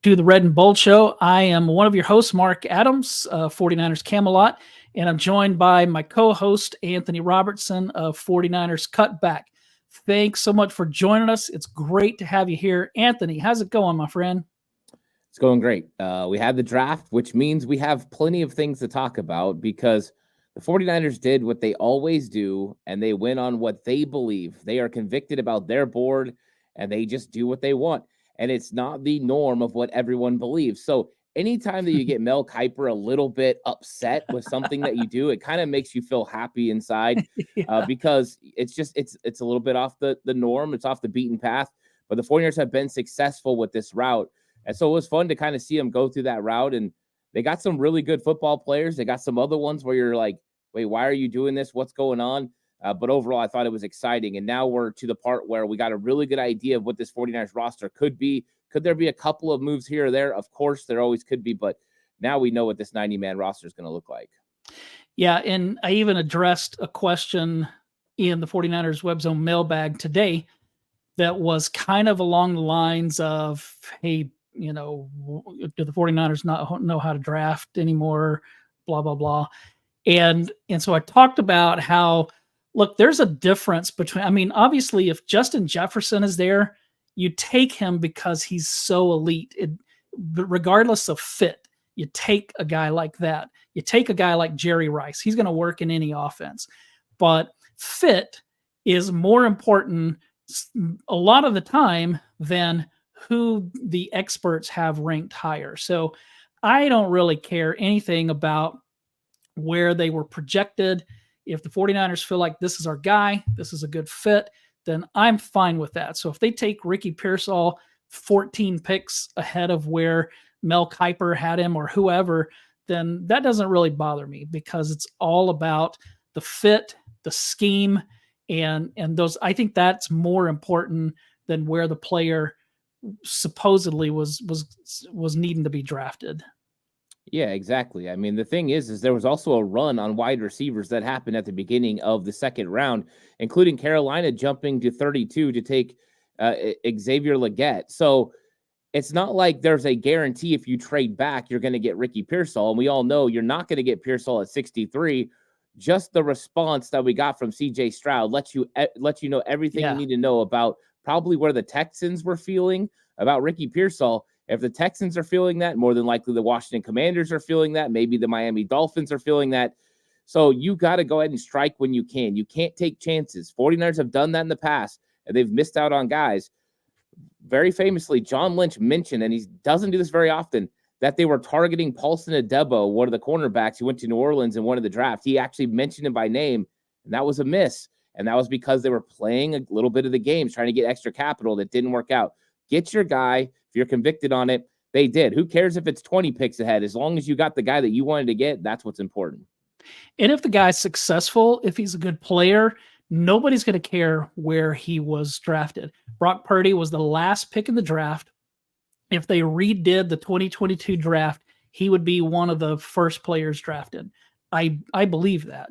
to the Red and Bold Show. I am one of your hosts, Marc Adams, 49ers Camelot, and I'm joined by my co-host, Anthony Robertson of 49ers Cutback. Thanks so much for joining us. It's great to have you here. Anthony, how's it going, my friend? It's going great. We had the draft, which means we have plenty of things to talk about because the 49ers did what they always do, and they went on what they believe. They are convicted about their board, and they just do what they want. And it's not the norm of what everyone believes. So anytime that you get Mel Kiper a little bit upset with something that you do, it kind of makes you feel happy inside because it's a little bit off the norm. It's off the beaten path. But the 49ers have been successful with this route. And so it was fun to kind of see them go through that route. And they got some really good football players. They got some other ones where you're like, wait, why are you doing this? What's going on? But overall, I thought it was exciting. And now we're to the part where we got a really good idea of what this 49ers roster could be. Could there be a couple of moves here or there? Of course, there always could be. But now we know what this 90-man roster is going to look like. Yeah, and I even addressed a question in the 49ers Web Zone mailbag today that was kind of along the lines of, hey, do the 49ers not know how to draft anymore, blah, blah, blah. And so I talked about how, look, there's a difference between, obviously, if Justin Jefferson is there, you take him because he's so elite. But regardless of fit, you take a guy like that. You take a guy like Jerry Rice. He's going to work in any offense. But fit is more important a lot of the time than who the experts have ranked higher. So I don't really care anything about where they were projected. If the 49ers feel like this is our guy, this is a good fit, then I'm fine with that. So if they take Ricky Pearsall 14 picks ahead of where Mel Kiper had him or whoever, then that doesn't really bother me because it's all about the fit, the scheme, and those. I think that's more important than where the player supposedly was needing to be drafted. Yeah, exactly. The thing is there was also a run on wide receivers that happened at the beginning of the second round, including Carolina jumping to 32 to take Xavier Legette. So it's not like there's a guarantee if you trade back, you're going to get Ricky Pearsall. And we all know you're not going to get Pearsall at 63. Just the response that we got from CJ Stroud lets you know everything you need to know about probably where the Texans were feeling about Ricky Pearsall. If the Texans are feeling that, more than likely the Washington Commanders are feeling that. Maybe the Miami Dolphins are feeling that. So you got to go ahead and strike when you can. You can't take chances. 49ers have done that in the past, and they've missed out on guys. Very famously, John Lynch mentioned, and he doesn't do this very often, that they were targeting Paulson Adebo, one of the cornerbacks who went to New Orleans and wanted the draft. He actually mentioned him by name, and that was a miss. And that was because they were playing a little bit of the games, trying to get extra capital that didn't work out. Get your guy. If you're convicted on it, they did. Who cares if it's 20 picks ahead? As long as you got the guy that you wanted to get, that's what's important. And if the guy's successful, if he's a good player, nobody's going to care where he was drafted. Brock Purdy was the last pick in the draft. If they redid the 2022 draft, he would be one of the first players drafted. I believe that.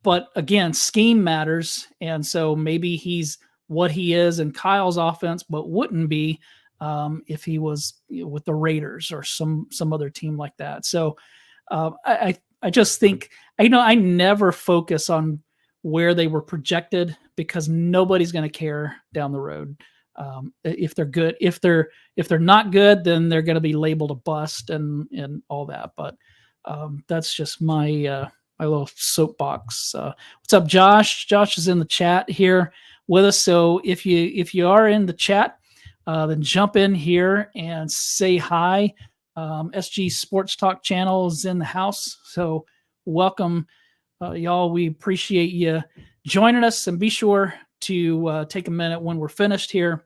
But again, scheme matters. And so maybe he's what he is in Kyle's offense, but wouldn't be if he was with the Raiders or some other team like that. So I just think, I never focus on where they were projected because nobody's going to care down the road. If they're good, if they're not good, then they're going to be labeled a bust and all that. But that's just my little soapbox. What's up, Josh? Josh is in the chat here with us. So if you are in the chat, then jump in here and say hi. SG Sports Talk channel is in the house. So welcome, y'all. We appreciate you joining us, and be sure to take a minute when we're finished here.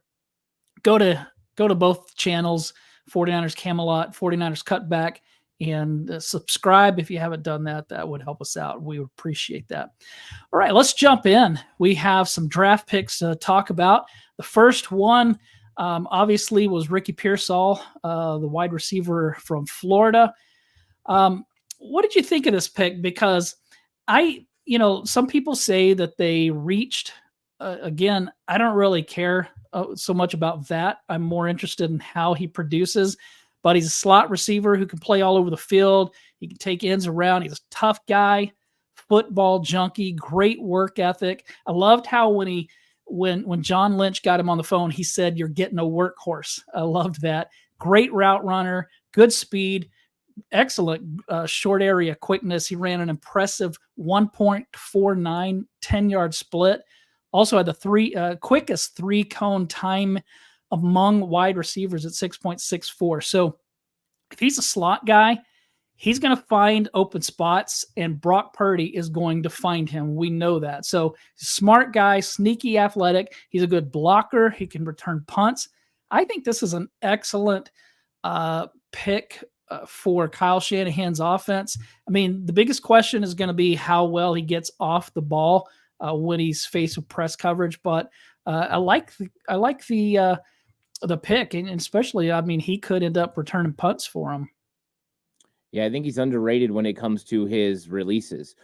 Go to both channels, 49ers Camelot, 49ers Cutback, and subscribe if you haven't done that. That would help us out. We would appreciate that. All right, let's jump in. We have some draft picks to talk about. The first one, obviously, was Ricky Pearsall, the wide receiver from Florida. What did you think of this pick? Because some people say that they reached. Again, I don't really care so much about that. I'm more interested in how he produces. But he's a slot receiver who can play all over the field. He can take ends around. He's a tough guy, football junkie, great work ethic. I loved how when John Lynch got him on the phone, he said, "You're getting a workhorse." I loved that. Great route runner, good speed, excellent short area quickness. He ran an impressive 1.49 10-yard split. Also had the quickest 3-cone time among wide receivers at 6.64. So if he's a slot guy, he's going to find open spots, and Brock Purdy is going to find him. We know that. So smart guy, sneaky athletic. He's a good blocker. He can return punts. I think this is an excellent pick for Kyle Shanahan's offense. I mean, the biggest question is going to be how well he gets off the ball when he's faced with press coverage. But I like the pick, and especially, I mean, he could end up returning punts for him. Yeah, I think he's underrated when it comes to his releases.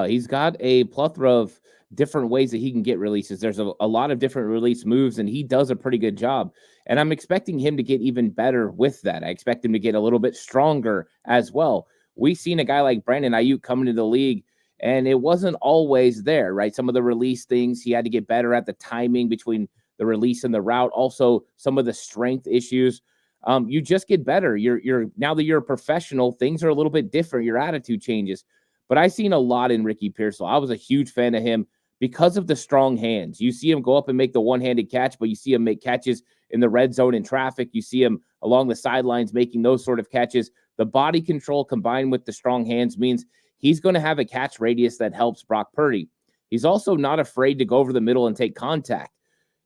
He's got a plethora of different ways that he can get releases. There's a lot of different release moves, and he does a pretty good job. And I'm expecting him to get even better with that. I expect him to get a little bit stronger as well. We've seen a guy like Brandon Ayuk come into the league, and it wasn't always there, right? Some of the release things, he had to get better at the timing between the release and the route. Also, some of the strength issues. You just get better. Now that you're a professional, things are a little bit different. Your attitude changes. But I've seen a lot in Ricky Pearsall. I was a huge fan of him because of the strong hands. You see him go up and make the one-handed catch, but you see him make catches in the red zone in traffic. You see him along the sidelines making those sort of catches. The body control combined with the strong hands means he's going to have a catch radius that helps Brock Purdy. He's also not afraid to go over the middle and take contact.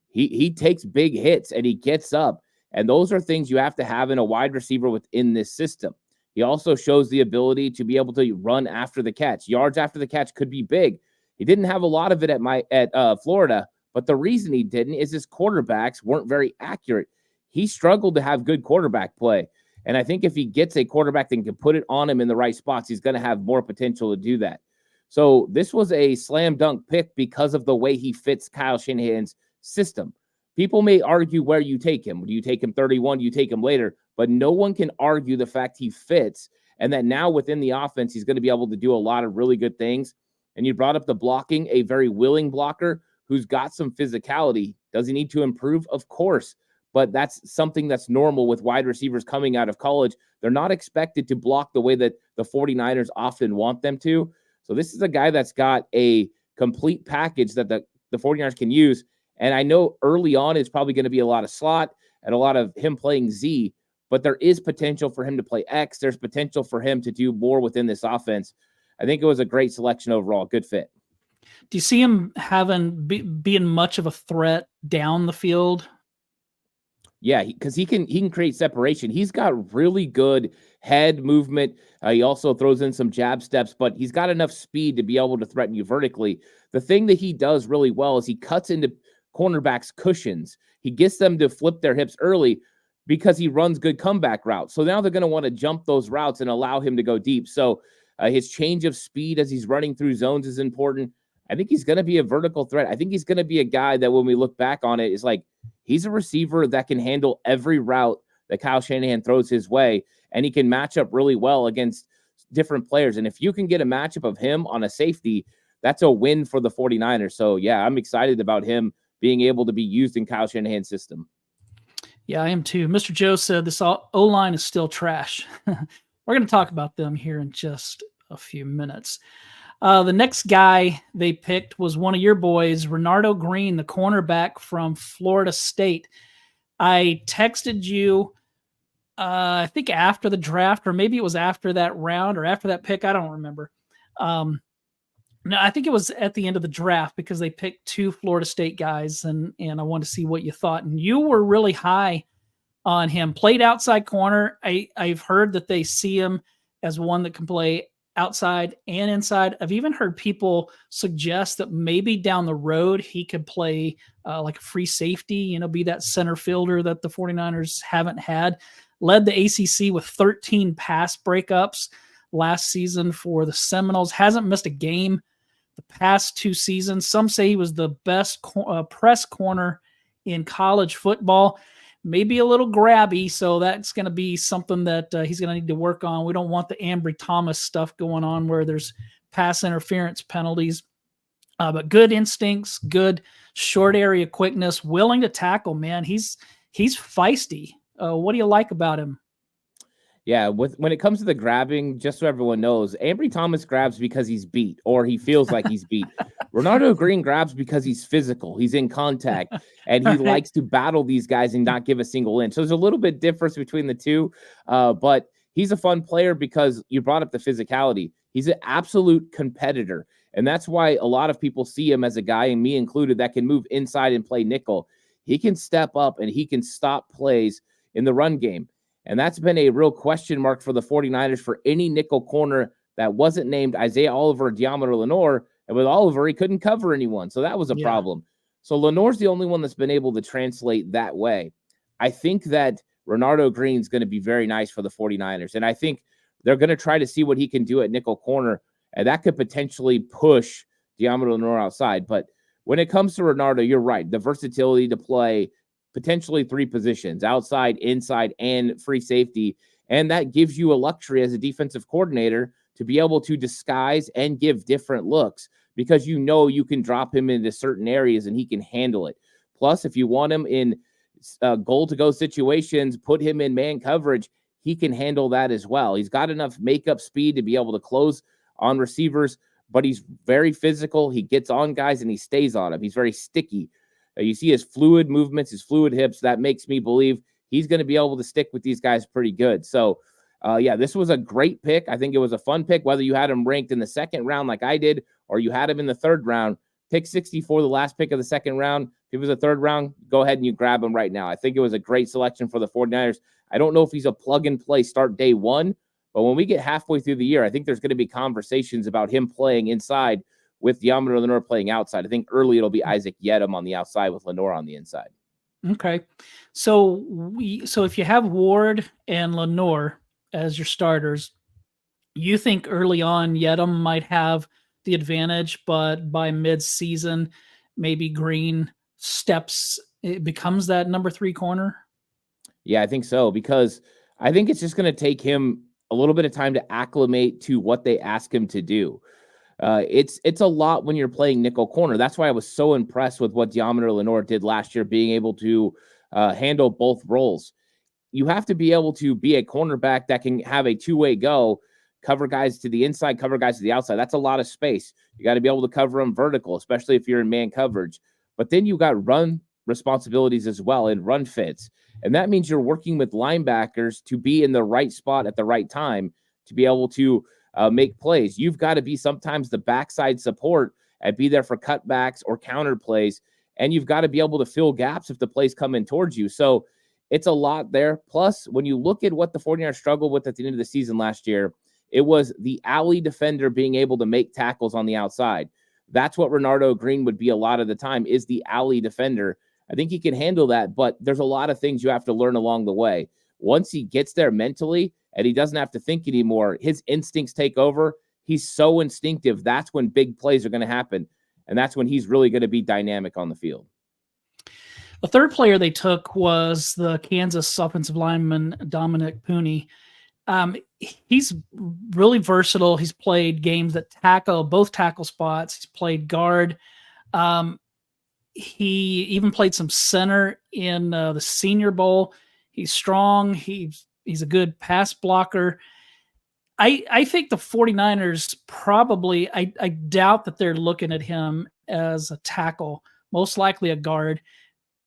He takes big hits and he gets up. And those are things you have to have in a wide receiver within this system. He also shows the ability to be able to run after the catch. Yards after the catch could be big. He didn't have a lot of it at Florida, but the reason he didn't is his quarterbacks weren't very accurate. He struggled to have good quarterback play. And I think if he gets a quarterback that can put it on him in the right spots, he's going to have more potential to do that. So this was a slam dunk pick because of the way he fits Kyle Shanahan's system. People may argue where you take him. Do you take him 31? Do you take him later? But no one can argue the fact he fits and that now within the offense, he's going to be able to do a lot of really good things. And you brought up the blocking, a very willing blocker who's got some physicality. Does he need to improve? Of course. But that's something that's normal with wide receivers coming out of college. They're not expected to block the way that the 49ers often want them to. So this is a guy that's got a complete package that the 49ers can use. And I know early on it's probably going to be a lot of slot and a lot of him playing Z, but there is potential for him to play X. There's potential for him to do more within this offense. I think it was a great selection overall. Good fit. Do you see him being much of a threat down the field? Yeah, because he can create separation. He's got really good head movement. He also throws in some jab steps, but he's got enough speed to be able to threaten you vertically. The thing that he does really well is he cuts into cornerbacks' cushions. He gets them to flip their hips early because he runs good comeback routes. So now they're going to want to jump those routes and allow him to go deep. So his change of speed as he's running through zones is important. I think he's going to be a vertical threat. I think he's going to be a guy that when we look back on it, is like he's a receiver that can handle every route that Kyle Shanahan throws his way, and he can match up really well against different players. And if you can get a matchup of him on a safety, that's a win for the 49ers. So, yeah, I'm excited about him being able to be used in Kyle Shanahan's system. Yeah, I am too. Mr. Joe said this O-line is still trash. We're going to talk about them here in just a few minutes. The next guy they picked was one of your boys, Renardo Green, the cornerback from Florida State. I texted you, I think after the draft, or maybe it was after that round or after that pick. I don't remember. No, I think it was at the end of the draft because they picked two Florida State guys, and I wanted to see what you thought. And you were really high on him. Played outside corner. I've heard that they see him as one that can play outside and inside. I've even heard people suggest that maybe down the road he could play like a free safety, be that center fielder that the 49ers haven't had. Led the ACC with 13 pass breakups last season for the Seminoles. Hasn't missed a game the past 2 seasons. Some say he was the best press corner in college football. Maybe a little grabby, so that's going to be something that he's going to need to work on. We don't want the Ambry Thomas stuff going on where there's pass interference penalties. But good instincts, good short area quickness, willing to tackle, man. He's feisty. What do you like about him? Yeah, when it comes to the grabbing, just so everyone knows, Ambry Thomas grabs because he's beat or he feels like he's beat. Renardo Green grabs because he's physical, he's in contact, and he likes to battle these guys and not give a single inch. So there's a little bit difference between the two, but he's a fun player because you brought up the physicality. He's an absolute competitor, and that's why a lot of people see him as a guy, and me included, that can move inside and play nickel. He can step up and he can stop plays in the run game. And that's been a real question mark for the 49ers for any nickel corner that wasn't named Isaiah Oliver or Diamondo Lenoir. And with Oliver, he couldn't cover anyone. So that was a problem. So Lenoir's the only one that's been able to translate that way. I think that Renardo Green's going to be very nice for the 49ers. And I think they're going to try to see what he can do at nickel corner. And that could potentially push Diamondo Lenoir outside. But when it comes to Renardo, you're right. The versatility to play potentially 3 positions, outside, inside, and free safety. And that gives you a luxury as a defensive coordinator to be able to disguise and give different looks because you know you can drop him into certain areas and he can handle it. Plus, if you want him in goal-to-go situations, put him in man coverage, he can handle that as well. He's got enough makeup speed to be able to close on receivers, but he's very physical. He gets on guys and he stays on them. He's very sticky. You see his fluid movements, his fluid hips. That makes me believe he's going to be able to stick with these guys pretty good. So, yeah, this was a great pick. I think it was a fun pick, whether you had him ranked in the 2nd round like I did or you had him in the 3rd round. Pick 64, the last pick of the 2nd round. If it was a 3rd round, go ahead and you grab him right now. I think it was a great selection for the 49ers. I don't know if he's a plug-and-play start day 1, but when we get halfway through the year, I think there's going to be conversations about him playing inside with Diamondo Lenoir playing outside. I think early it'll be Isaac Guerendo on the outside with Lenoir on the inside. Okay. So if you have Ward and Lenoir as your starters, you think early on Guerendo might have the advantage, but by mid-season, maybe Green it becomes that number 3 corner? Yeah, I think so, because I think it's just going to take him a little bit of time to acclimate to what they ask him to do. It's a lot when you're playing nickel corner. That's why I was so impressed with what Diamondo Lenoir did last year, being able to handle both roles. You have to be able to be a cornerback that can have a two-way go, cover guys to the inside, cover guys to the outside. That's a lot of space. You got to be able to cover them vertical, especially if you're in man coverage. But then you got run responsibilities as well and run fits. And that means you're working with linebackers to be in the right spot at the right time to be able to make plays. You've got to be sometimes the backside support and be there for cutbacks or counter plays. And you've got to be able to fill gaps if the plays come in towards you. So it's a lot there. Plus, when you look at what the 49ers struggled with at the end of the season last year, it was the alley defender being able to make tackles on the outside. That's what Renardo Green would be a lot of the time, is the alley defender. I think he can handle that, but there's a lot of things you have to learn along the way. Once he gets there mentally and he doesn't have to think anymore, his instincts take over. He's so instinctive. That's when big plays are going to happen. And that's when he's really going to be dynamic on the field. The third player they took was the Kansas offensive lineman, Dominic Puni. He's really versatile. He's played games that tackle both tackle spots. He's played guard. He even played some center in the Senior Bowl. He's strong. He's a good pass blocker. I think the 49ers probably, I doubt that they're looking at him as a tackle, most likely a guard.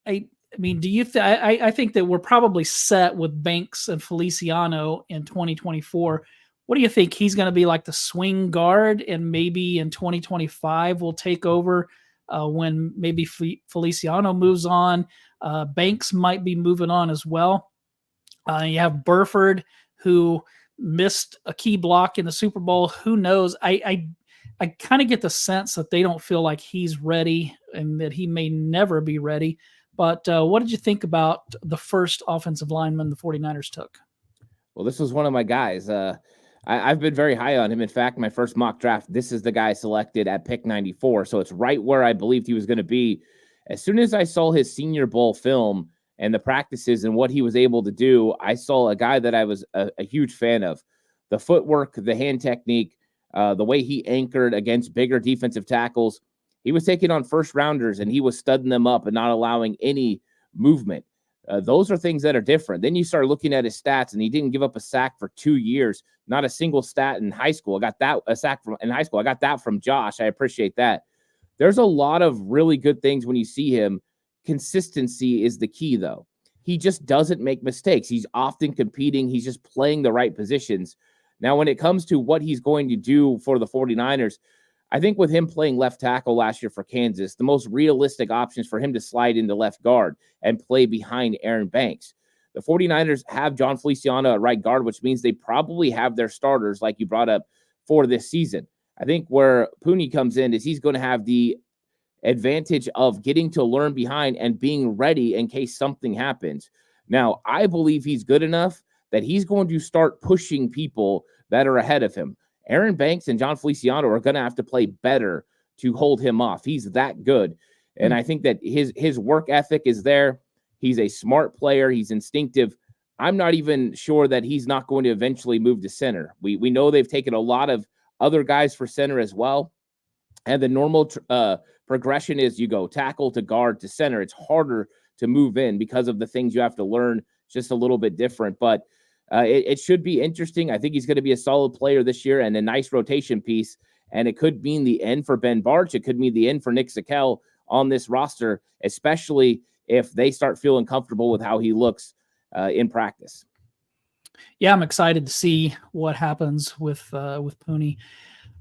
I mean, do you I think that we're probably set with Banks and Feliciano in 2024. What do you think? He's going to be like the swing guard, and maybe in 2025 will take over when maybe Feliciano moves on. Banks might be moving on as well. You have Burford, who missed a key block in the Super Bowl. Who knows? I kind of get the sense that they don't feel like he's ready and that he may never be ready. But what did you think about the first offensive lineman the 49ers took? Well, this was one of my guys. I've been very high on him. In fact, my first mock draft, this is the guy selected at pick 94. So it's right where I believed he was going to be. As soon as I saw his Senior Bowl film and the practices and what he was able to do, I saw a guy that I was a huge fan of. The footwork, the hand technique, the way he anchored against bigger defensive tackles. He was taking on first rounders and he was studding them up and not allowing any movement. Those are things that are different. Then you start looking at his stats, and he didn't give up a sack for 2 years. Not a single stat in high school. I got that a sack in high school. I got that from Josh. I appreciate that. There's a lot of really good things when you see him. Consistency is the key, though. He just doesn't make mistakes. He's often competing. He's just playing the right positions. Now, when it comes to what he's going to do for the 49ers, I think with him playing left tackle last year for Kansas, the most realistic options for him to slide into left guard and play behind Aaron Banks. The 49ers have John Feliciano at right guard, which means they probably have their starters, like you brought up, for this season. I think where Puni comes in is he's going to have the advantage of getting to learn behind and being ready in case something happens. Now, I believe he's good enough that he's going to start pushing people that are ahead of him. Aaron Banks and John Feliciano are going to have to play better to hold him off. He's that good. And I think that his work ethic is there. He's a smart player. He's instinctive. I'm not even sure that he's not going to eventually move to center. We know they've taken a lot of other guys for center as well. And the normal progression is you go tackle to guard to center. It's harder to move in because of the things you have to learn, just a little bit different. But it should be interesting. I think he's going to be a solid player this year and a nice rotation piece. And it could mean the end for Ben Barch. It could mean the end for Nick Zakelj on this roster, especially if they start feeling comfortable with how he looks in practice. Yeah, I'm excited to see what happens with Puni.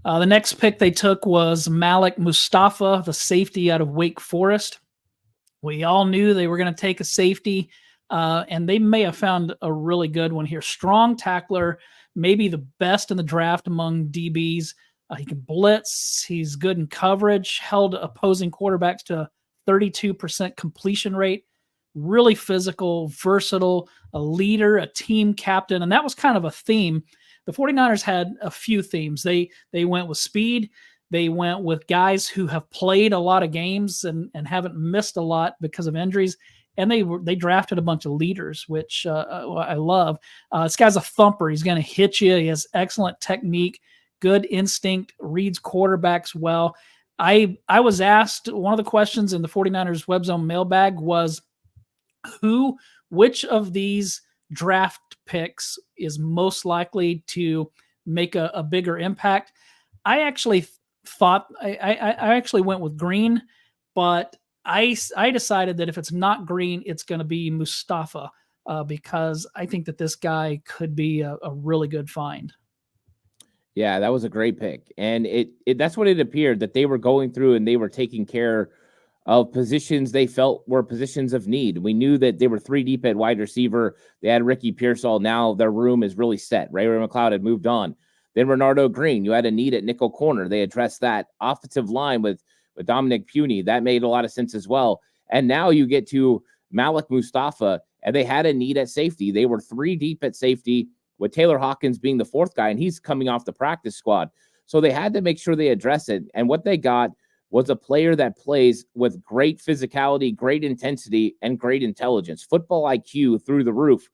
The next pick they took was Malik Mustapha, the safety out of Wake Forest. We all knew they were going to take a safety. And they may have found a really good one here. Strong tackler, maybe the best in the draft among DBs. He can blitz. He's good in coverage, held opposing quarterbacks to a 32% completion rate. Really physical, versatile, a leader, a team captain. And that was kind of a theme. The 49ers had a few themes. They went with speed. They went with guys who have played a lot of games and haven't missed a lot because of injuries. And they drafted a bunch of leaders, which I love. This guy's a thumper. He's going to hit you. He has excellent technique, good instinct, reads quarterbacks well. I was asked, one of the questions in the 49ers Web Zone mailbag was, which of these draft picks is most likely to make a bigger impact? I actually thought, I actually went with Green, but I decided that if it's not Green, it's going to be Mustapha because I think that this guy could be a really good find. Yeah, that was a great pick. And that's what it appeared, that they were going through and they were taking care of positions they felt were positions of need. We knew that they were 3 deep at wide receiver. They had Ricky Pearsall. Now their room is really set. Ray McLeod had moved on. Then Renardo Green, you had a need at nickel corner. They addressed that. Offensive line with Dominic Puni, that made a lot of sense as well. And now you get to Malik Mustapha, and they had a need at safety. They were 3 deep at safety, with Taylor Hawkins being the 4th guy, and he's coming off the practice squad. So they had to make sure they address it. And what they got was a player that plays with great physicality, great intensity, and great intelligence. Football IQ through the roof.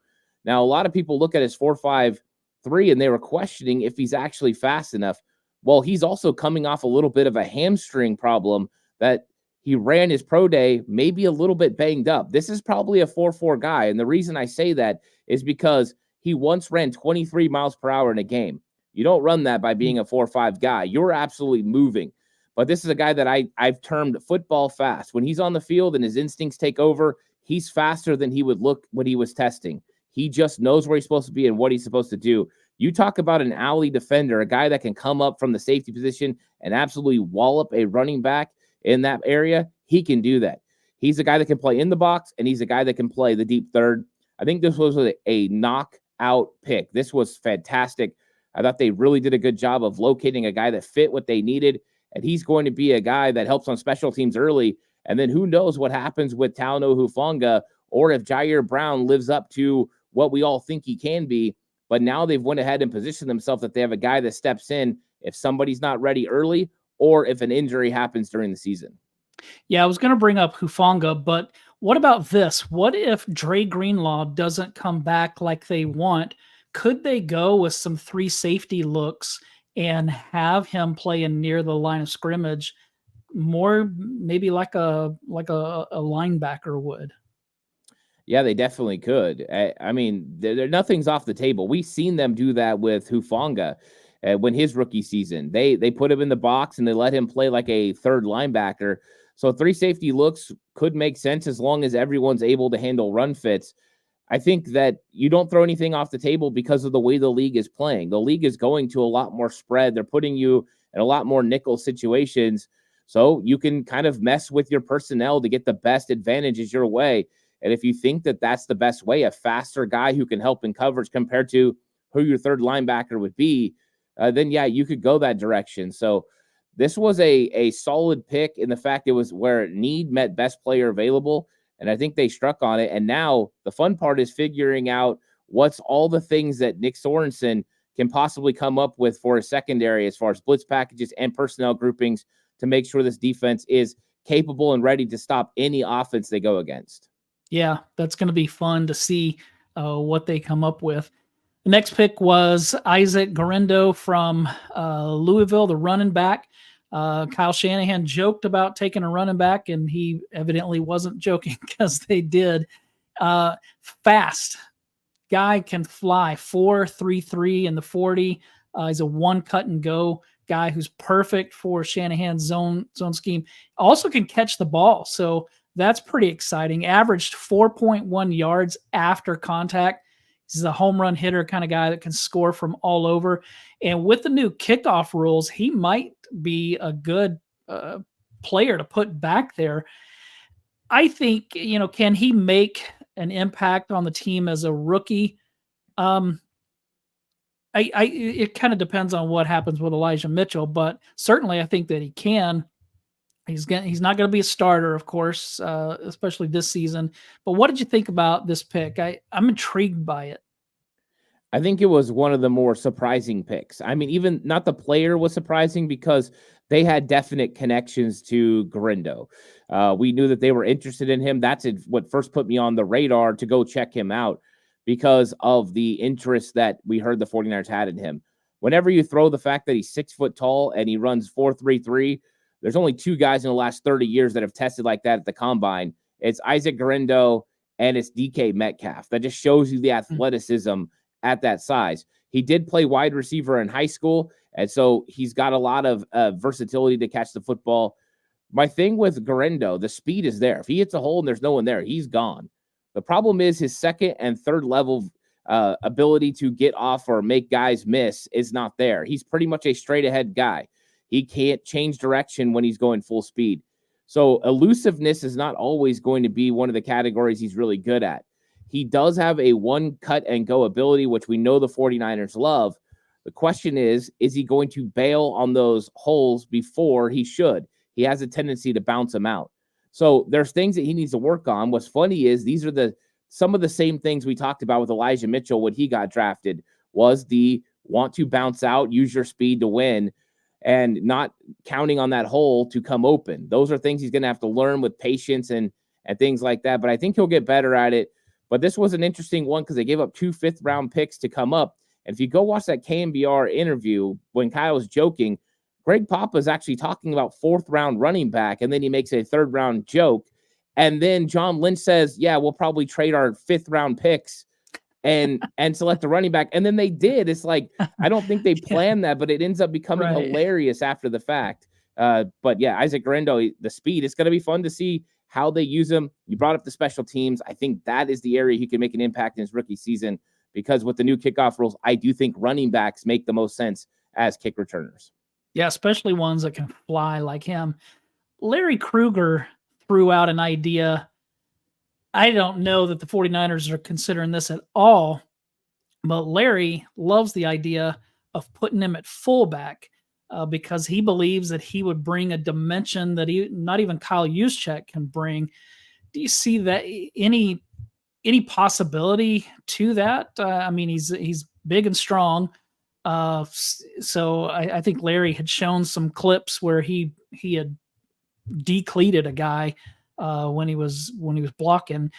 Now, a lot of people look at his 4.53, and they were questioning if he's actually fast enough. Well, he's also coming off a little bit of a hamstring problem that he ran his pro day, maybe a little bit banged up. This is probably a 4.4 guy. And the reason I say that is because he once ran 23 miles per hour in a game. You don't run that by being a 4.5 guy. You're absolutely moving. But this is a guy that I've termed football fast. When he's on the field and his instincts take over, he's faster than he would look when he was testing. He just knows where he's supposed to be and what he's supposed to do. You talk about an alley defender, a guy that can come up from the safety position and absolutely wallop a running back in that area. He can do that. He's a guy that can play in the box, and he's a guy that can play the deep third. I think this was a knockout pick. This was fantastic. I thought they really did a good job of locating a guy that fit what they needed, and he's going to be a guy that helps on special teams early. And then who knows what happens with Talanoa Hufanga, or if Jair Brown lives up to what we all think he can be. But now they've went ahead and positioned themselves that they have a guy that steps in if somebody's not ready early or if an injury happens during the season. Yeah, I was going to bring up Hufanga, but what about this? What if Dre Greenlaw doesn't come back like they want? Could they go with some three safety looks and have him playing near the line of scrimmage, more maybe like a linebacker would? Yeah, they definitely could. I mean, nothing's off the table. We've seen them do that with Hufanga when his rookie season. They put him in the box and they let him play like a third linebacker. So three safety looks could make sense as long as everyone's able to handle run fits. I think that you don't throw anything off the table because of the way the league is playing. The league is going to a lot more spread. They're putting you in a lot more nickel situations. So you can kind of mess with your personnel to get the best advantages your way. And if you think that that's the best way, a faster guy who can help in coverage compared to who your third linebacker would be, then yeah, you could go that direction. So this was a solid pick in the fact it was where need met best player available. And I think they struck on it. And now the fun part is figuring out what's all the things that Nick Sorensen can possibly come up with for a secondary as far as blitz packages and personnel groupings to make sure this defense is capable and ready to stop any offense they go against. Yeah, that's going to be fun to see what they come up with. The next pick was Isaac Guerendo from Louisville, the running back. Kyle Shanahan joked about taking a running back, and he evidently wasn't joking because they did. Fast guy, can fly 4.33 in the 40. He's a one cut and go guy who's perfect for Shanahan's zone scheme. Also can catch the ball, so that's pretty exciting. Averaged 4.1 yards after contact. He's a home run hitter kind of guy that can score from all over. And with the new kickoff rules, he might be a good player to put back there. I think, can he make an impact on the team as a rookie? It kind of depends on what happens with Elijah Mitchell, but certainly I think that he can. He's not going to be a starter, of course, especially this season. But what did you think about this pick? I'm intrigued by it. I think it was one of the more surprising picks. I mean, even not the player was surprising because they had definite connections to Guerendo. We knew that they were interested in him. That's what first put me on the radar to go check him out because of the interest that we heard the 49ers had in him. Whenever you throw the fact that he's 6 foot tall and he runs 4.33, there's only two guys in the last 30 years that have tested like that at the combine. It's Isaac Guerendo and it's DK Metcalf. That just shows you the athleticism at that size. He did play wide receiver in high school, and so he's got a lot of versatility to catch the football. My thing with Guerendo, the speed is there. If he hits a hole and there's no one there, he's gone. The problem is his second and third level ability to get off or make guys miss is not there. He's pretty much a straight ahead guy. He can't change direction when he's going full speed. So elusiveness is not always going to be one of the categories he's really good at. He does have a one cut and go ability, which we know the 49ers love. The question is he going to bail on those holes before he should? He has a tendency to bounce them out. So there's things that he needs to work on. What's funny is these are some of the same things we talked about with Elijah Mitchell when he got drafted, was the want to bounce out, use your speed to win, and not counting on that hole to come open. Those are things he's going to have to learn with patience and things like that. But I think he'll get better at it. But this was an interesting one because they gave up 2 fifth-round picks to come up. And if you go watch that KMBR interview when Kyle was joking, Greg Papa is actually talking about 4th-round running back, and then he makes a 3rd-round joke. And then John Lynch says, yeah, we'll probably trade our 5th-round picks and select the running back. And then they did. It's like, I don't think they planned that, but it ends up becoming hilarious after the fact. But yeah, Isaac Guerendo, the speed, it's going to be fun to see how they use him. You brought up the special teams. I think that is the area he can make an impact in his rookie season because with the new kickoff rules, I do think running backs make the most sense as kick returners. Yeah, especially ones that can fly like him. Larry Krueger threw out an idea. I don't know that the 49ers are considering this at all, but Larry loves the idea of putting him at fullback because he believes that he would bring a dimension that not even Kyle Juszczyk can bring. Do you see that any possibility to that? I mean, he's big and strong. So I think Larry had shown some clips where he had decleated a guy when he was blocking.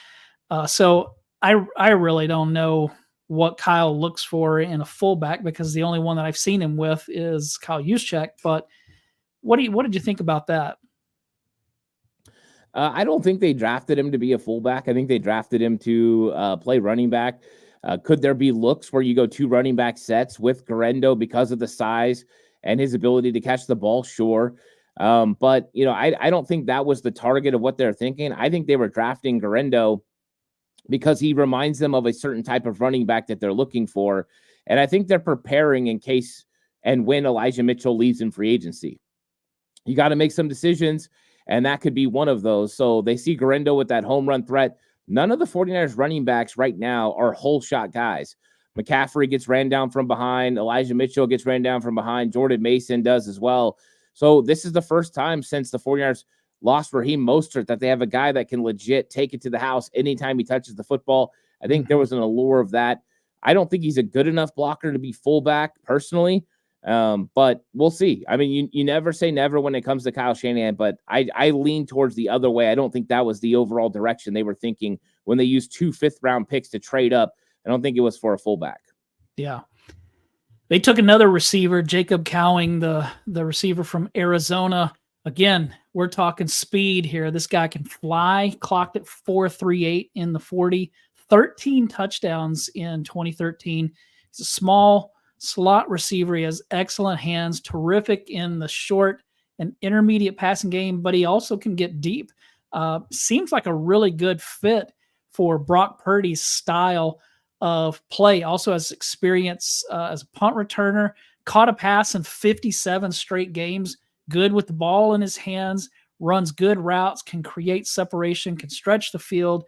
So I really don't know what Kyle looks for in a fullback, because the only one that I've seen him with is Kyle Juszczyk. But what did you think about that? I don't think they drafted him to be a fullback. I think they drafted him to play running back. Could there be looks where you go 2 running back sets with Guerendo because of the size and his ability to catch the ball? Sure. But, I don't think that was the target of what they're thinking. I think they were drafting Guerendo because he reminds them of a certain type of running back that they're looking for. And I think they're preparing in case and when Elijah Mitchell leaves in free agency. You got to make some decisions, and that could be one of those. So they see Guerendo with that home run threat. None of the 49ers running backs right now are whole shot guys. McCaffrey gets ran down from behind. Elijah Mitchell gets ran down from behind. Jordan Mason does as well. So this is the first time since the 49ers lost Raheem Mostert that they have a guy that can legit take it to the house anytime he touches the football. I think there was an allure of that. I don't think he's a good enough blocker to be fullback personally, but we'll see. I mean, you never say never when it comes to Kyle Shanahan, but I lean towards the other way. I don't think that was the overall direction they were thinking when they used 2 fifth-round picks to trade up. I don't think it was for a fullback. Yeah. They took another receiver, Jacob Cowing, the receiver from Arizona. Again, we're talking speed here. This guy can fly, clocked at 4.38 in the 40, 13 touchdowns in 2013. He's a small slot receiver. He has excellent hands, terrific in the short and intermediate passing game, but he also can get deep. Seems like a really good fit for Brock Purdy's style of play. Also has experience as a punt returner, caught a pass in 57 straight games, good with the ball in his hands, runs good routes, can create separation, can stretch the field.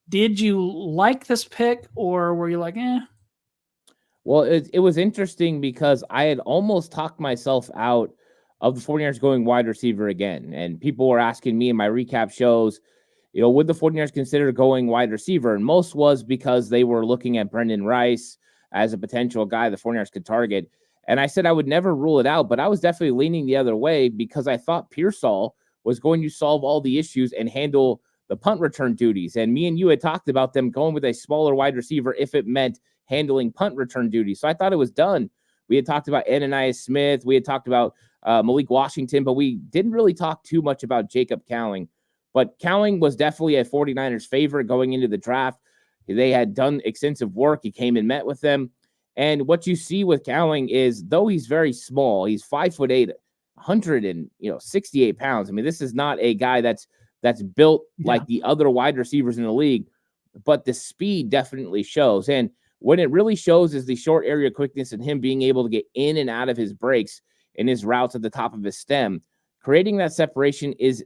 Did you like this pick, or were you like, eh? Well, it was interesting because I had almost talked myself out of the 49ers going wide receiver again. And people were asking me in my recap shows, would the 49ers consider going wide receiver? And most was because they were looking at Brendan Rice as a potential guy the 49ers could target. And I said I would never rule it out, but I was definitely leaning the other way because I thought Pearsall was going to solve all the issues and handle the punt return duties. And me and you had talked about them going with a smaller wide receiver if it meant handling punt return duties. So I thought it was done. We had talked about Ananias Smith. We had talked about Malik Washington, but we didn't really talk too much about Jacob Cowing. But Cowing was definitely a 49ers favorite going into the draft. They had done extensive work. He came and met with them. And what you see with Cowing is, though he's very small, he's 5'8", 168 pounds. I mean, this is not a guy that's built like the other wide receivers in the league, but the speed definitely shows. And when it really shows is the short area quickness and him being able to get in and out of his breaks and his routes at the top of his stem. Creating that separation is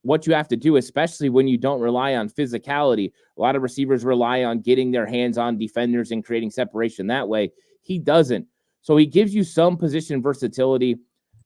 what you have to do, especially when you don't rely on physicality. A lot of receivers rely on getting their hands on defenders and creating separation that way. He doesn't. So he gives you some position versatility.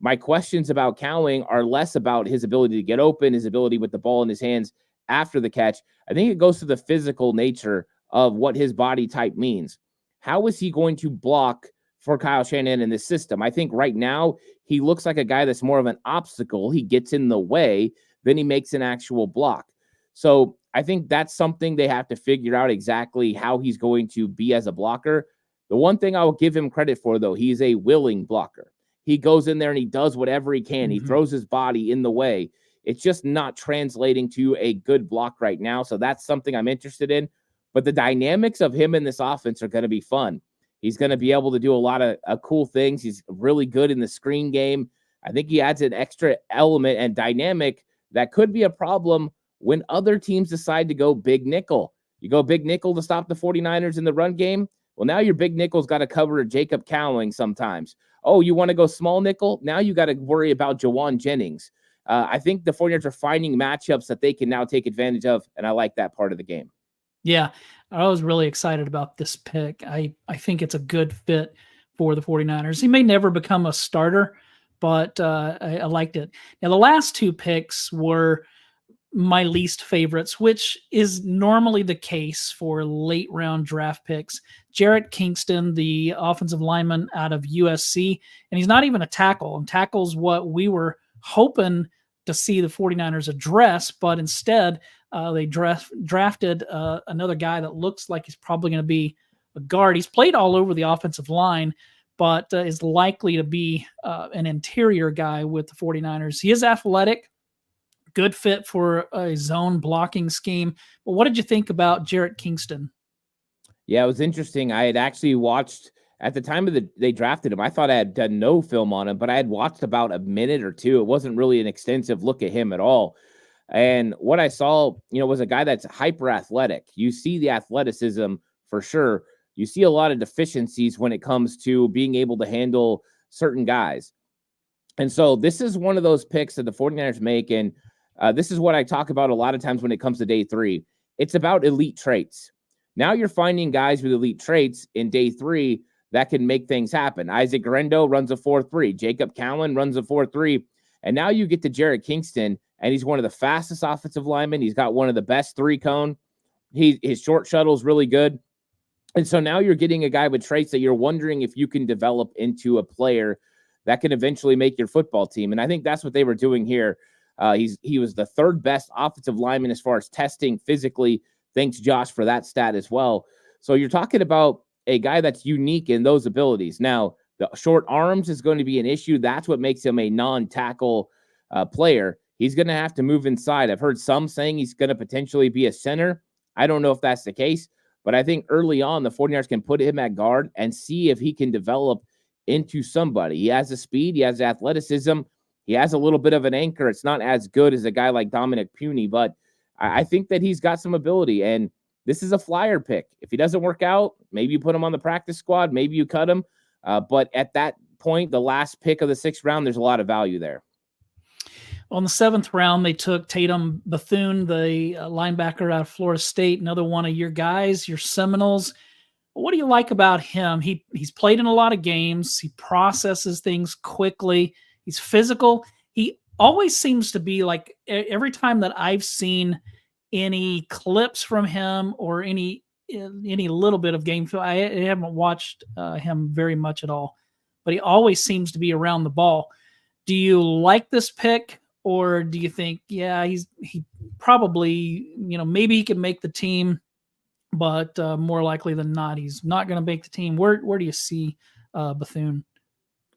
My questions about Cowing are less about his ability to get open, his ability with the ball in his hands after the catch. I think it goes to the physical nature of what his body type means. How is he going to block for Kyle Shanahan in this system? I think right now he looks like a guy that's more of an obstacle. He gets in the way, then he makes an actual block. So I think that's something they have to figure out exactly how he's going to be as a blocker. The one thing I will give him credit for, though, he's a willing blocker. He goes in there and he does whatever he can. He throws his body in the way. It's just not translating to a good block right now. So that's something I'm interested in. But the dynamics of him in this offense are going to be fun. He's going to be able to do a lot of cool things. He's really good in the screen game. I think he adds an extra element and dynamic that could be a problem when other teams decide to go big nickel. You go big nickel to stop the 49ers in the run game. Well, now your big nickel's got to cover Jacob Cowing sometimes. Oh, you want to go small nickel? Now you got to worry about Jawan Jennings. I think the 49ers are finding matchups that they can now take advantage of, and I like that part of the game. Yeah, I was really excited about this pick. I think it's a good fit for the 49ers. He may never become a starter, but I liked it. Now, the last 2 picks were my least favorites, which is normally the case for late round draft picks. Jarrett Kingston, the offensive lineman out of USC, and he's not even a tackle. And tackle's what we were hoping to see the 49ers address, but instead they drafted another guy that looks like he's probably going to be a guard. He's played all over the offensive line, but is likely to be an interior guy with the 49ers. He is athletic, good fit for a zone blocking scheme. But what did you think about Jarrett Kingston? Yeah, it was interesting. I had actually watched at the time they drafted him. I thought I had done no film on him, but I had watched about a minute or two. It wasn't really an extensive look at him at all. And what I saw, was a guy that's hyper athletic. You see the athleticism for sure. You see a lot of deficiencies when it comes to being able to handle certain guys. And so this is one of those picks that the 49ers make. And this is what I talk about a lot of times when it comes to day 3. It's about elite traits. Now you're finding guys with elite traits in day 3 that can make things happen. Isaac Guerendo runs a 4.3. Jacob Cowan runs a 4.3. And now you get to Jarrett Kingston, and he's one of the fastest offensive linemen. He's got one of the best 3-cone. His short shuttle is really good. And so now you're getting a guy with traits that you're wondering if you can develop into a player that can eventually make your football team. And I think that's what they were doing here. He was the 3rd best offensive lineman as far as testing physically. Thanks, Josh, for that stat as well. So you're talking about a guy that's unique in those abilities. Now, the short arms is going to be an issue. That's what makes him a non-tackle player. He's going to have to move inside. I've heard some saying he's going to potentially be a center. I don't know if that's the case, but I think early on, the 49ers can put him at guard and see if he can develop into somebody. He has the speed. He has the athleticism. He has a little bit of an anchor. It's not as good as a guy like Dominic Puni, but I think that he's got some ability, and this is a flyer pick. If he doesn't work out, maybe you put him on the practice squad, maybe you cut him. But at that point, the last pick of the 6th round, there's a lot of value there. On the 7th round, they took Tatum Bethune, the linebacker out of Florida State, another one of your guys, your Seminoles. What do you like about him? He's played in a lot of games. He processes things quickly. He's physical. He always seems to be like, every time that I've seen any clips from him or any little bit of game film, I haven't watched him very much at all, but he always seems to be around the ball. Do you like this pick, or do you think, yeah, he probably, maybe he can make the team, but more likely than not, he's not going to make the team? Where do you see Bethune?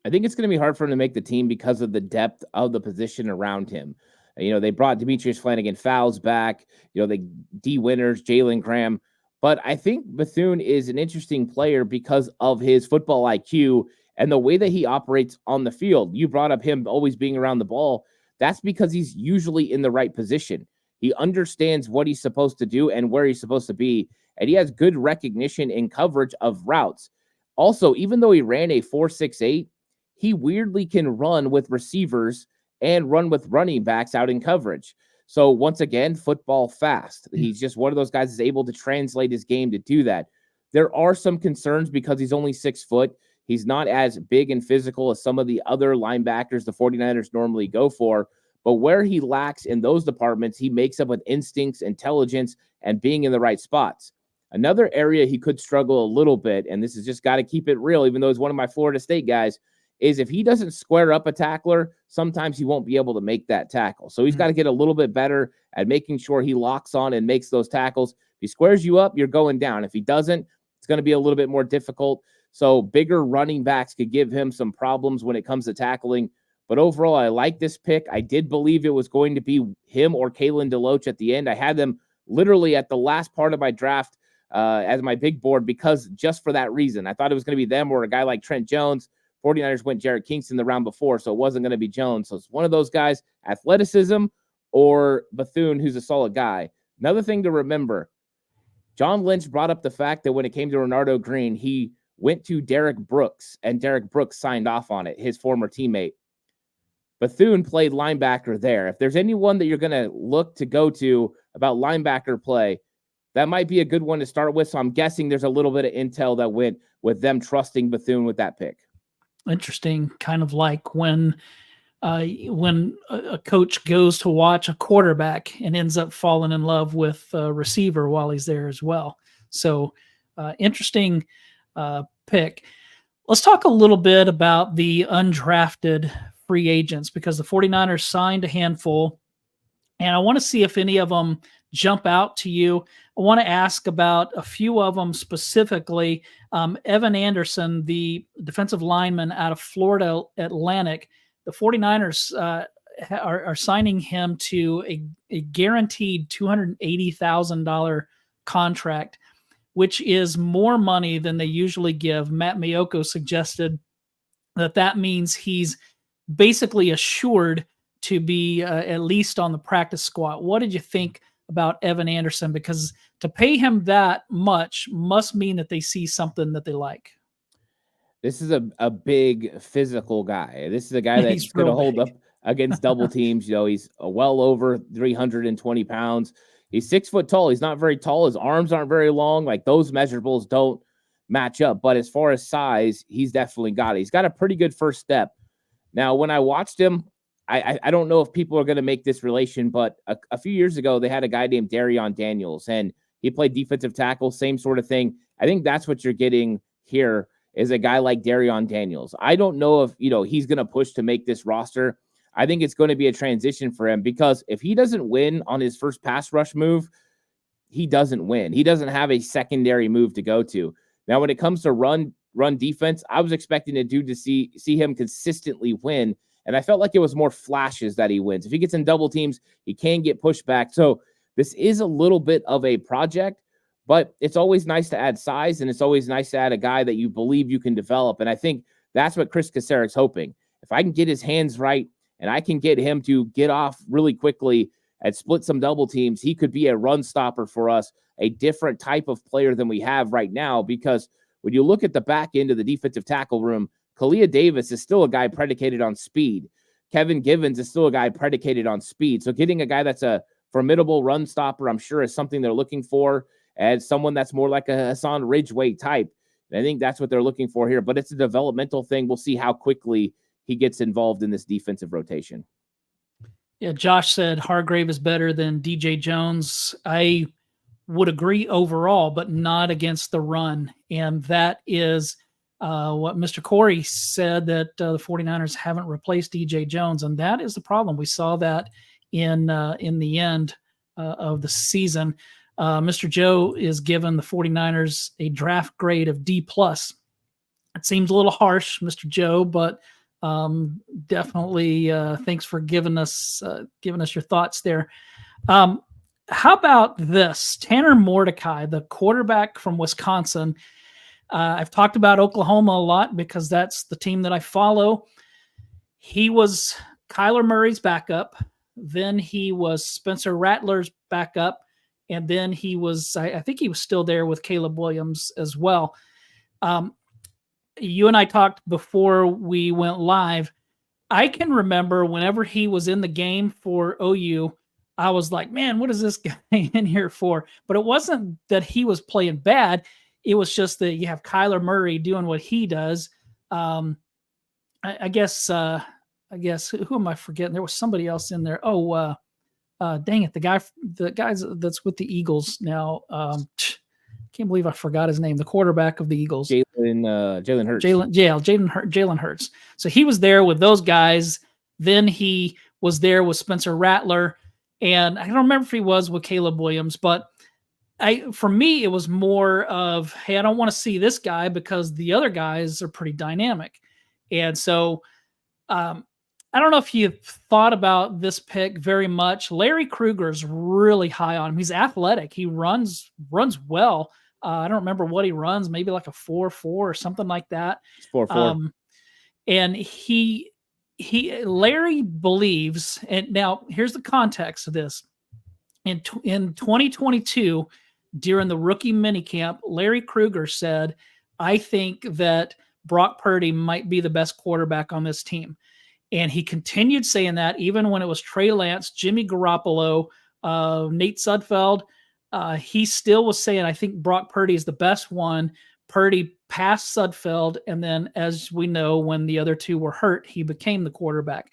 I think it's going to be hard for him to make the team because of the depth of the position around him. They brought Demetrius Flanagan-Fowles back, the D Winners, Jalen Graham. But I think Bethune is an interesting player because of his football IQ and the way that he operates on the field. You brought up him always being around the ball. That's because he's usually in the right position. He understands what he's supposed to do and where he's supposed to be, and he has good recognition and coverage of routes. Also, even though he ran a 4.68, he weirdly can run with receivers and run with running backs out in coverage. So once again, football fast. He's just one of those guys that's able to translate his game to do that. There are some concerns because he's only 6 foot. He's not as big and physical as some of the other linebackers the 49ers normally go for. But where he lacks in those departments, he makes up with instincts, intelligence, and being in the right spots. Another area he could struggle a little bit, and this is just got to keep it real, even though he's one of my Florida State guys, is if he doesn't square up a tackler, sometimes he won't be able to make that tackle. So he's got to get a little bit better at making sure he locks on and makes those tackles. If he squares you up, you're going down. If he doesn't, it's going to be a little bit more difficult. So bigger running backs could give him some problems when it comes to tackling. But overall, I like this pick. I did believe it was going to be him or Kalen DeLoach at the end. I had them literally at the last part of my draft as my big board because just for that reason. I thought it was going to be them or a guy like Trent Jones. 49ers went Jarrett Kingston the round before, so it wasn't going to be Jones. So it's one of those guys, athleticism or Bethune, who's a solid guy. Another thing to remember, John Lynch brought up the fact that when it came to Renardo Green, he went to Derek Brooks, and Derek Brooks signed off on it, his former teammate. Bethune played linebacker there. If there's anyone that you're going to look to go to about linebacker play, that might be a good one to start with. So I'm guessing there's a little bit of intel that went with them trusting Bethune with that pick. Interesting, kind of like when a coach goes to watch a quarterback and ends up falling in love with a receiver while he's there as well. So interesting pick. Let's talk a little bit about the undrafted free agents because the 49ers signed a handful. And I want to see if any of them jump out to you. I want to ask about a few of them specifically. Evan Anderson, the defensive lineman out of Florida Atlantic, the 49ers are signing him to a guaranteed $280,000 contract, which is more money than they usually give. Matt Miyoko suggested that means he's basically assured to be at least on the practice squad. What did you think about Evan Anderson? Because to pay him that much must mean that they see something that they like. This is a big physical guy. This is a guy that's going to hold up against double teams. You know, he's well over 320 pounds. He's 6 foot tall. He's not very tall. His arms aren't very long. Like, those measurables don't match up. But as far as size, he's definitely got it. He's got a pretty good first step. Now, when I watched him, I don't know if people are going to make this relation, but a few years ago, they had a guy named Darion Daniels, and he played defensive tackle, same sort of thing. I think that's what you're getting here is a guy like Darion Daniels. I don't know if, he's going to push to make this roster. I think it's going to be a transition for him because if he doesn't win on his first pass rush move, he doesn't win. He doesn't have a secondary move to go to. Now, when it comes to run defense, I was expecting a dude to see him consistently win. And I felt like it was more flashes that he wins. If he gets in double teams, he can get pushed back. So this is a little bit of a project, but it's always nice to add size, and it's always nice to add a guy that you believe you can develop. And I think that's what Chris Kaceric's hoping. If I can get his hands right and I can get him to get off really quickly and split some double teams, he could be a run stopper for us, a different type of player than we have right now. Because when you look at the back end of the defensive tackle room, Kalia Davis is still a guy predicated on speed. Kevin Givens is still a guy predicated on speed. So getting a guy that's a formidable run stopper, I'm sure, is something they're looking for, as someone that's more like a Hassan Ridgeway type. And I think that's what they're looking for here. But it's a developmental thing. We'll see how quickly he gets involved in this defensive rotation. Yeah, Josh said Hargrave is better than DJ Jones. I would agree overall, but not against the run. And that is what Mr. Corey said, that the 49ers haven't replaced DJ Jones, and that is the problem. We saw that in the end of the season. Mr. Joe is giving the 49ers a draft grade of D+. It seems a little harsh, Mr. Joe, but definitely thanks for giving us your thoughts there. How about this? Tanner Mordecai, the quarterback from Wisconsin. I've talked about Oklahoma a lot because that's the team that I follow. He was Kyler Murray's backup. Then he was Spencer Rattler's backup. And then he was, I think he was still there with Caleb Williams as well. You and I talked before we went live. I can remember whenever he was in the game for OU, I was like, man, what is this guy in here for? But it wasn't that he was playing bad. It was just that you have Kyler Murray doing what he does. I guess who am I forgetting? There was somebody else in there. Oh, dang it. The guys that's with the Eagles now. Can't believe I forgot his name. The quarterback of the Eagles. Jalen Hurts. Jalen Hurts. So he was there with those guys. Then he was there with Spencer Rattler. And I don't remember if he was with Caleb Williams, but for me, it was more of, hey, I don't want to see this guy because the other guys are pretty dynamic. And so I don't know if you thought about this pick very much. Larry Krueger is really high on him. He's athletic. He runs well. I don't remember what he runs, maybe like a 4.4 or something like that. 4.4. And Larry believes, and now here's the context of this. In 2022, during the rookie minicamp, Larry Krueger said, I think that Brock Purdy might be the best quarterback on this team. And he continued saying that even when it was Trey Lance, Jimmy Garoppolo, Nate Sudfeld, he still was saying, I think Brock Purdy is the best one. Purdy passed Sudfeld, and then, as we know, when the other two were hurt, he became the quarterback.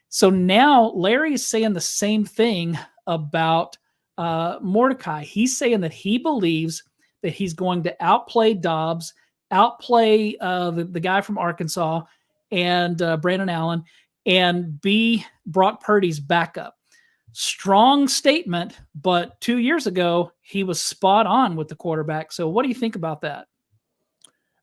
So now Larry is saying the same thing about Mordecai. He's saying that he believes that he's going to outplay Dobbs, outplay the guy from Arkansas, and Brandon Allen, and be Brock Purdy's backup. Strong statement, but 2 years ago, he was spot on with the quarterback. So what do you think about that?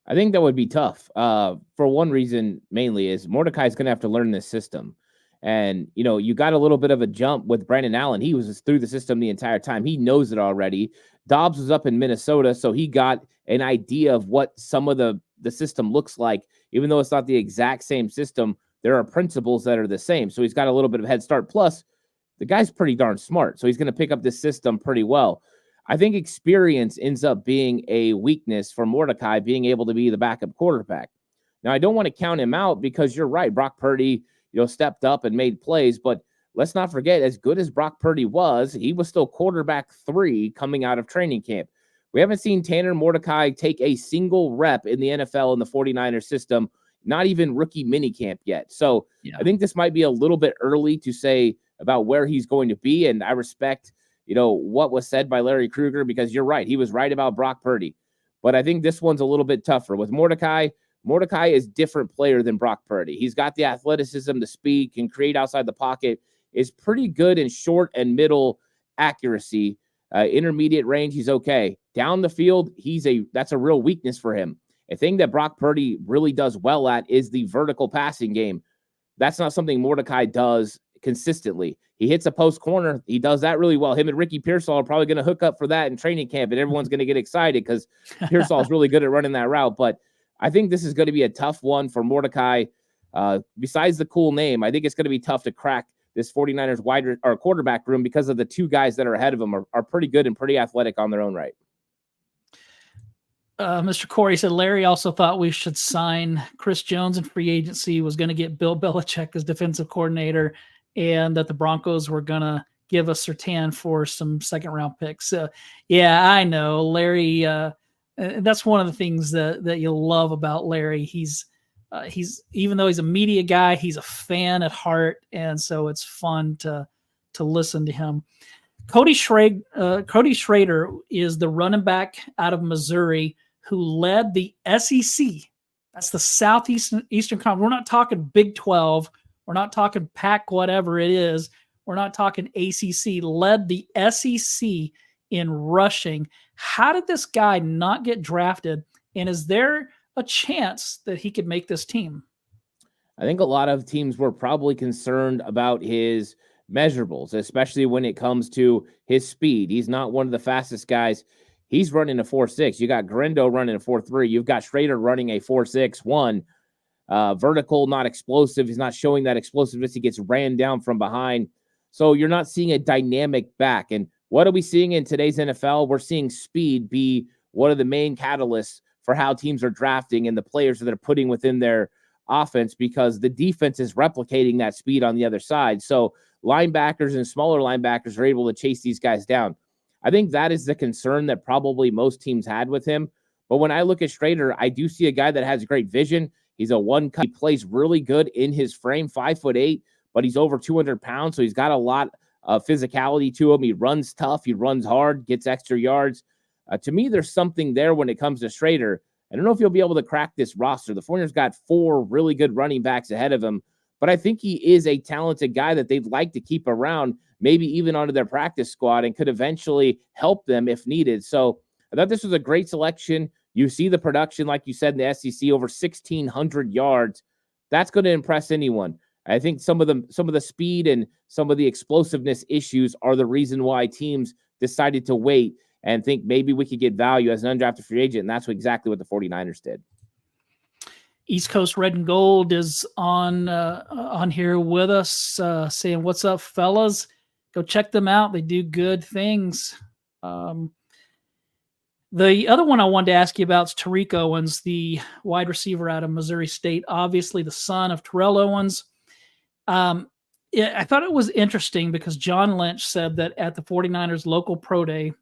I think that would be tough. For one reason, mainly, is Mordecai's going to have to learn this system. And, you got a little bit of a jump with Brandon Allen. He was through the system the entire time. He knows it already. Dobbs was up in Minnesota, so he got an idea of what some of the system looks like. Even though it's not the exact same system, there are principles that are the same. So he's got a little bit of a head start. Plus, the guy's pretty darn smart, so he's going to pick up this system pretty well. I think experience ends up being a weakness for Mordecai, being able to be the backup quarterback. Now, I don't want to count him out because you're right. Brock Purdy, stepped up and made plays, but let's not forget, as good as Brock Purdy was, he was still quarterback 3 coming out of training camp. We haven't seen Tanner Mordecai take a single rep in the NFL in the 49ers system, not even rookie minicamp yet. So I think this might be a little bit early to say about where he's going to be, and I respect what was said by Larry Krueger, because you're right. He was right about Brock Purdy. But I think this one's a little bit tougher. With Mordecai is a different player than Brock Purdy. He's got the athleticism, the speed, can create outside the pocket, is pretty good in short and middle accuracy. Intermediate range, he's okay. Down the field, that's a real weakness for him. A thing that Brock Purdy really does well at is the vertical passing game. That's not something Mordecai does consistently. He hits a post corner. He does that really well. Him and Ricky Pearsall are probably going to hook up for that in training camp, and everyone's going to get excited because Pearsall is really good at running that route. But I think this is going to be a tough one for Mordecai. Besides the cool name, I think it's going to be tough to crack this 49ers quarterback room because of the 2 guys that are ahead of him are pretty good and pretty athletic on their own right. Mr. Corey said Larry also thought we should sign Chris Jones in free agency, was going to get Bill Belichick as defensive coordinator, and that the Broncos were going to give us Surtain for some second-round picks. Yeah, I know. Larry, that's one of the things that you love about Larry. He's even though he's a media guy, he's a fan at heart, and so it's fun to listen to him. Cody Schrader is the running back out of Missouri who led the SEC. That's the Southeastern Conference. We're not talking Big 12. We're not talking Pac whatever it is. We're not talking ACC. Led the SEC in rushing. How did this guy not get drafted? And is there a chance that he could make this team? I think a lot of teams were probably concerned about his measurables, especially when it comes to his speed. He's not one of the fastest guys. He's running a 4.6. You got Guerendo running a 4.3. You've got Schrader running a 4.61. Vertical, not explosive. He's not showing that explosiveness. He gets ran down from behind. So you're not seeing a dynamic back. And what are we seeing in today's NFL? We're seeing speed be one of the main catalysts for how teams are drafting and the players that are putting within their offense, because the defense is replicating that speed on the other side. So linebackers and smaller linebackers are able to chase these guys down. I think that is the concern that probably most teams had with him. But when I look at Schrader, I do see a guy that has great vision. He's a one-cut. He plays really good in his frame, 5'8", but he's over 200 pounds, so he's got a lot of physicality to him. He runs tough. He runs hard, gets extra yards. To me, there's something there when it comes to Schrader. I don't know if he'll be able to crack this roster. The 49ers got 4 really good running backs ahead of him, but I think he is a talented guy that they'd like to keep around, maybe even onto their practice squad, and could eventually help them if needed. So I thought this was a great selection. You see the production, like you said, in the SEC, over 1,600 yards. That's going to impress anyone. I think some of the speed and some of the explosiveness issues are the reason why teams decided to wait and think maybe we could get value as an undrafted free agent, and that's exactly what the 49ers did. East Coast Red and Gold is on here with us, saying, "What's up, fellas? Go check them out. They do good things." The other one I wanted to ask you about is Tariq Owens, the wide receiver out of Missouri State, obviously the son of Terrell Owens. I thought it was interesting because John Lynch said that at the 49ers local pro day,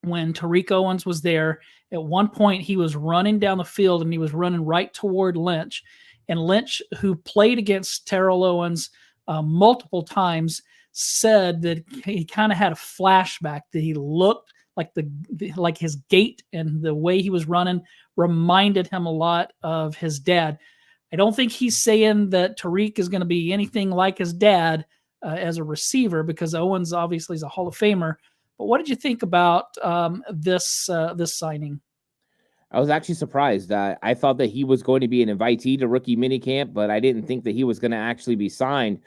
when Tariq Owens was there, at one point he was running down the field and he was running right toward Lynch. And Lynch, who played against Terrell Owens multiple times, said that he kind of had a flashback, that he looked like his gait and the way he was running reminded him a lot of his dad. I don't think he's saying that Tariq is going to be anything like his dad as a receiver, because Owens obviously is a Hall of Famer. But what did you think about this signing? I was actually surprised. I thought that he was going to be an invitee to rookie minicamp, but I didn't think that he was going to actually be signed.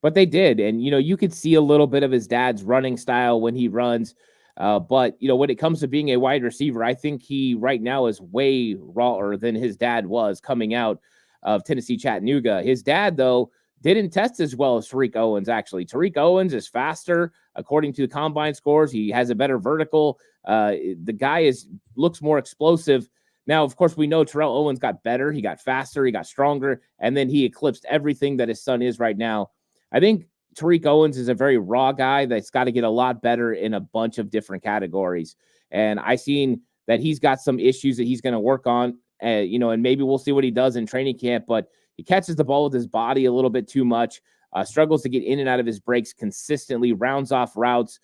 But they did. And, you could see a little bit of his dad's running style when he runs. But, when it comes to being a wide receiver, I think he right now is way rawer than his dad was coming out of Tennessee Chattanooga. His dad, though, didn't test as well as Tariq Owens, actually. Tariq Owens is faster. According to the combine scores, he has a better vertical. The guy looks more explosive. Now, of course, we know Terrell Owens got better. He got faster. He got stronger. And then he eclipsed everything that his son is right now. I think Tariq Owens is a very raw guy that's got to get a lot better in a bunch of different categories. And I seen that he's got some issues that he's going to work on, and maybe we'll see what he does in training camp, but he catches the ball with his body a little bit too much, struggles to get in and out of his breaks consistently, rounds off routes,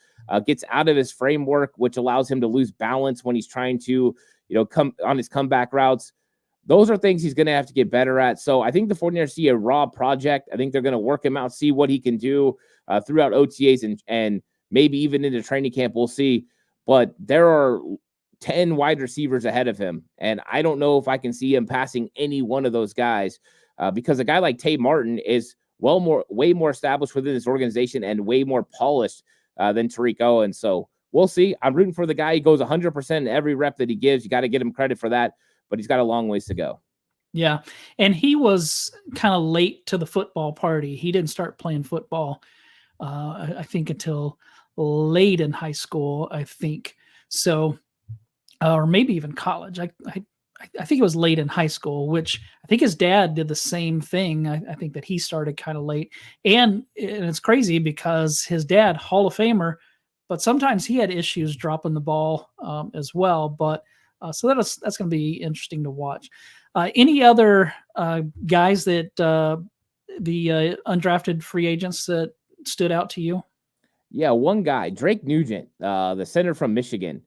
gets out of his framework, which allows him to lose balance when he's trying to, come on his comeback routes. Those are things he's going to have to get better at. So I think the 49ers see a raw project. I think they're going to work him out, see what he can do throughout OTAs and maybe even into training camp. We'll see. But there are 10 wide receivers ahead of him. And I don't know if I can see him passing any one of those guys because a guy like Tay Martin is way more established within this organization and way more polished than Tariq Owens. So we'll see. I'm rooting for the guy. He goes 100% in every rep that he gives. You got to get him credit for that, but he's got a long ways to go. Yeah. And he was kind of late to the football party. He didn't start playing football, I think, until late in high school, I think. So, or maybe even college. I think it was late in high school, which I think his dad did the same thing. I think that he started kind of late. And it's crazy because his dad, Hall of Famer, but sometimes he had issues dropping the ball as well. But so that's going to be interesting to watch. Any other guys that the undrafted free agents that stood out to you? Yeah, one guy, Drake Nugent, the center from Michigan.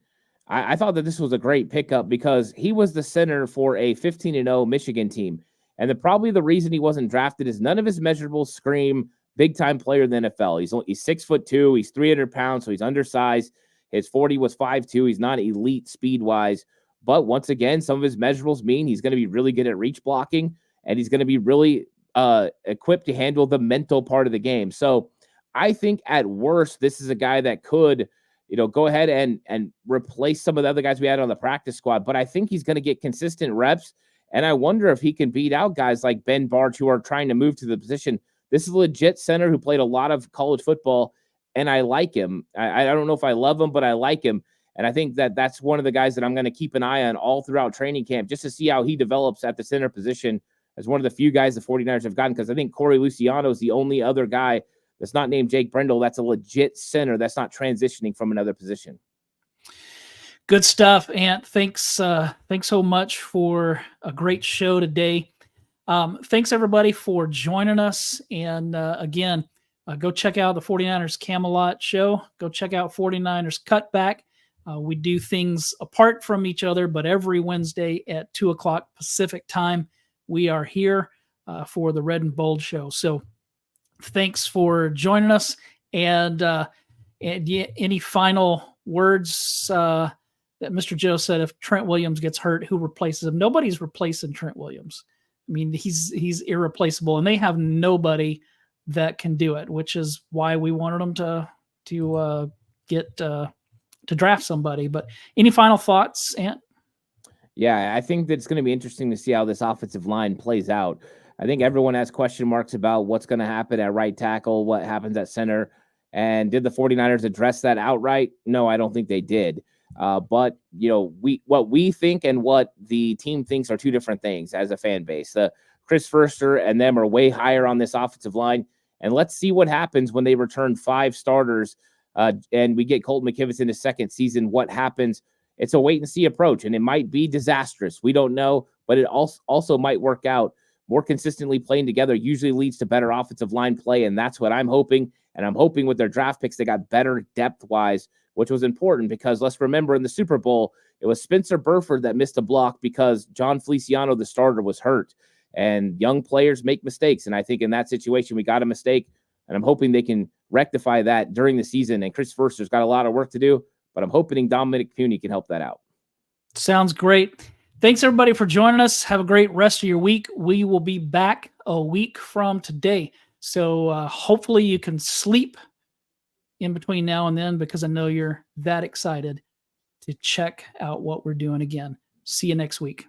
I thought that this was a great pickup because he was the center for a 15-0 Michigan team. And probably the reason he wasn't drafted is none of his measurables scream big-time player in the NFL. He's 6'2", he's 300 pounds, so he's undersized. His 40 was 5'2". He's not elite speed-wise. But once again, some of his measurables mean he's going to be really good at reach blocking, and he's going to be really equipped to handle the mental part of the game. So I think at worst, this is a guy that could go ahead and replace some of the other guys we had on the practice squad. But I think he's going to get consistent reps. And I wonder if he can beat out guys like Ben Barch who are trying to move to the position. This is a legit center who played a lot of college football, and I like him. I don't know if I love him, but I like him. And I think that that's one of the guys that I'm going to keep an eye on all throughout training camp just to see how he develops at the center position as one of the few guys the 49ers have gotten, because I think Corey Luciano is the only other guy that's not named Jake Brendel that's a legit center that's not transitioning from another position. Good stuff, Ant. Thanks so much for a great show today. Thanks, everybody, for joining us. And again, go check out the 49ers Camelot show. Go check out 49ers Cutback. We do things apart from each other, but every Wednesday at 2 o'clock Pacific time, we are here for the Red and Bold show. So thanks for joining us. And any final words that Mr. Joe said, if Trent Williams gets hurt, who replaces him? Nobody's replacing Trent Williams. I mean, he's irreplaceable, and they have nobody that can do it, which is why we wanted them to get to draft somebody. But any final thoughts, Ant? Yeah, I think that it's going to be interesting to see how this offensive line plays out. I think everyone has question marks about what's going to happen at right tackle, what happens at center. And did the 49ers address that outright? No, I don't think they did. But, what we think and what the team thinks are two different things as a fan base. Chris Foerster and them are way higher on this offensive line. And let's see what happens when they return 5 starters and we get Colton McKivitz in his second season. What happens? It's a wait-and-see approach, and it might be disastrous. We don't know, but it also might work out. More consistently playing together usually leads to better offensive line play, and that's what I'm hoping. And I'm hoping with their draft picks, they got better depth-wise, which was important because let's remember in the Super Bowl, it was Spencer Burford that missed a block because John Feliciano, the starter, was hurt. and young players make mistakes. And I think in that situation, we got a mistake, and I'm hoping they can rectify that during the season. And Chris Forster's got a lot of work to do, but I'm hoping Dominic Puni can help that out. Sounds great. Thanks, everybody, for joining us. Have a great rest of your week. We will be back a week from today. So hopefully you can sleep in between now and then, because I know you're that excited to check out what we're doing again. See you next week.